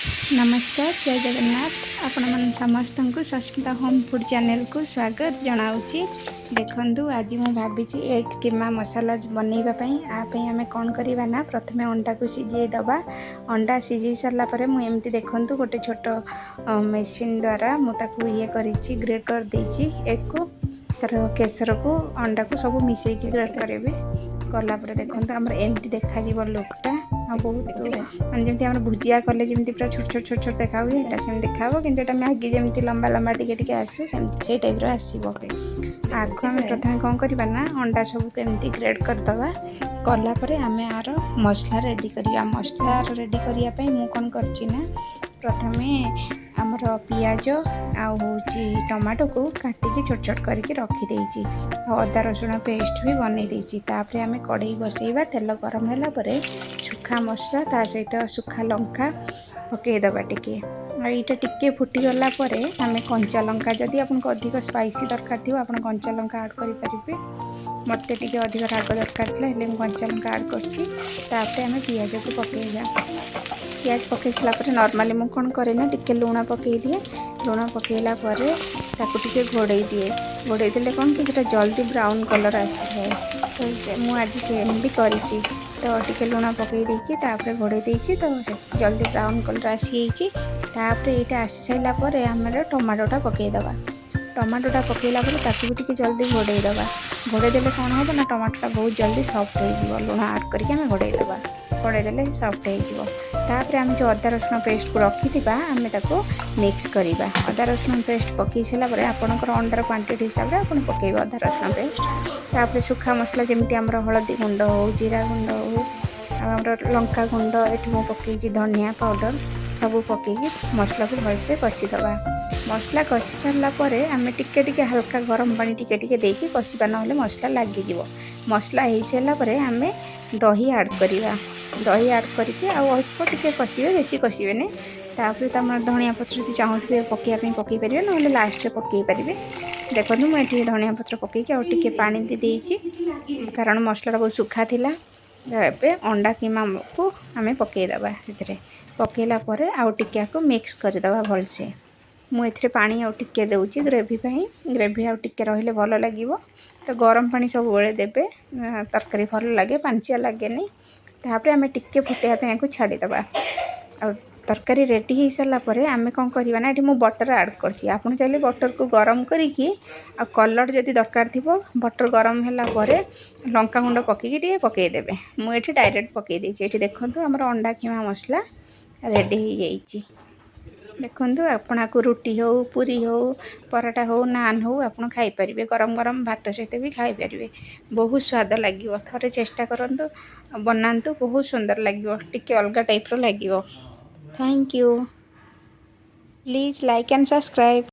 नमस्कार जय जगन्नाथ आपण मन समस्त को सस्मिता होम फूड चैनल को स्वागत जनाऊँगी। देखु आज मु भावी एक कीमा मसाला बनवाई आम कौन करवा ना प्रथमे अंडा को सिझे दबा। अंडा सिझी सारापर मुझे देखूँ गोटे छोट मेसीन द्वारा मुझे ये ग्रेट कर देची एक को तार केसर को अंडा को सब मिसेक ग्रेट करें कलापर देखते आम एमती देखा लुकटा बहुत मानते जमी भुजिया कले जमी पूरा छोट छोट छोट छोट देखा हुए यहाँ से देखा कि मैगी जमी लंबा लंबा टे आसे से टाइप आसो। आगे आम प्रथम कौन करवा ना अंडा सब केमती ग्रेड करदे कलापर आम यार मसला रेडी करवा। मसला रेडी करने मुझे कौन करना प्रथमे आमर पियाज आउची टमाटो को काटिकी छोट छोट करके रखीदे अदा रसुण पेस्ट भी बनई देती। तापर आम कढ़ई बसैबा तेल गरम है सुखा मसला ता सहित सुखा लंका पकईदबा टिके यहाँ टिके फुटीगला आम कंचा लंका जदि आपको अधिक स्पाइसी दरकार थी आप कंचा लंका ऐड करेंगे। मत टे अधिक राग दरकार थी कंचा लंका ऐड कर आम पियाज को पकईबा। पियाज पकई सारापर नॉर्मली मुझे कौन करे ना टिके लुण पकई दिए। लुण पकईला टे घोड़े दिए। घोड़े देले कौन कि जल्दी ब्राउन कलर आसे तो मुझे सेम भी करी तो टिके लुण पकई देकी घोड़े देती तो जल्दी ब्राउन कलर आसी तापर ये आसी सारापर आम टमाटोटा पकईदबा। टमाटोटा पकईला भी टिके जल्दी घोड़े दबा। घोड़े देले कौन हम ना टमाटोटा बहुत जल्दी सॉफ्ट हो लुण ऐड करके आम घोड़े दबा। घोड़े देले सॉफ्ट हो आम जो अदा रसुण पेस्ट को रखी आम मिक्स करवा। अदा रसुण पेस्ट पकई सारापर आपंकर अंडार क्वांटिटी हिसाब से आप पकईबे अदा रसुण पेस्ट। तापर सुखा मसला जमी आम हलदी गुंड हो जीरा गुंड हो आम लंका गुंड ये मुझे पकई धनिया पाउडर सब पकईकि मसला को भलसे कषिदबा। मसला कषि सारापर आम टिके हल्का गरम पानी टिके देकी कषिबा ना मसला लगिज। मसला हो सारापर आम दही ऐड करवा। दही ऐड करके अल्प टिके कषिबे बेसी कषिबे नहीं। तापर तुम धनिया पत्र यदि चाहूबे पकईवाई पकई पारे ना लास्ट पकई पारे। देखो मुझे धनिया पत्र पकईकि टिके पानी देती कारण मसला बहुत सुखा थिला। एबे अंडा कीमा को आम पकईदबा से पकईला आउ टिके को मिक्स करदबा भलसे। मुझे पानी आउ टिके देउची ग्रेवी ग्रेवी आउ टिके रहिले भल लगे तो गरम पानी सब बेले देबे तरकारी भल लगे पांचिया लगे नहीं। तापर आम टिके फुटाइबा को छाड़ीदबा। आ तरकारी रेडी हो सारापर आम कौन करवा ना ये बटर ऐड करती आप चाहिए बटर को गरम करिकी आ कलर जदि दरकार थी बटर गरम है लंका गुंड पकईकि पकईदेवे। मुझे डायरेक्ट पकई देती देखो आम अंडा कीमा मसला रेडी हो जाइए। देखु आपन को रुटी हो पूरी हो पराठा हो नान हो आप खाईपर गरम गरम भात सहित भी खाईपर बहुत स्वाद लगे। थे चेष्टा करूँ बनातु बहुत सुंदर लगे टिके अलग टाइप लगे। Thank you please like and subscribe.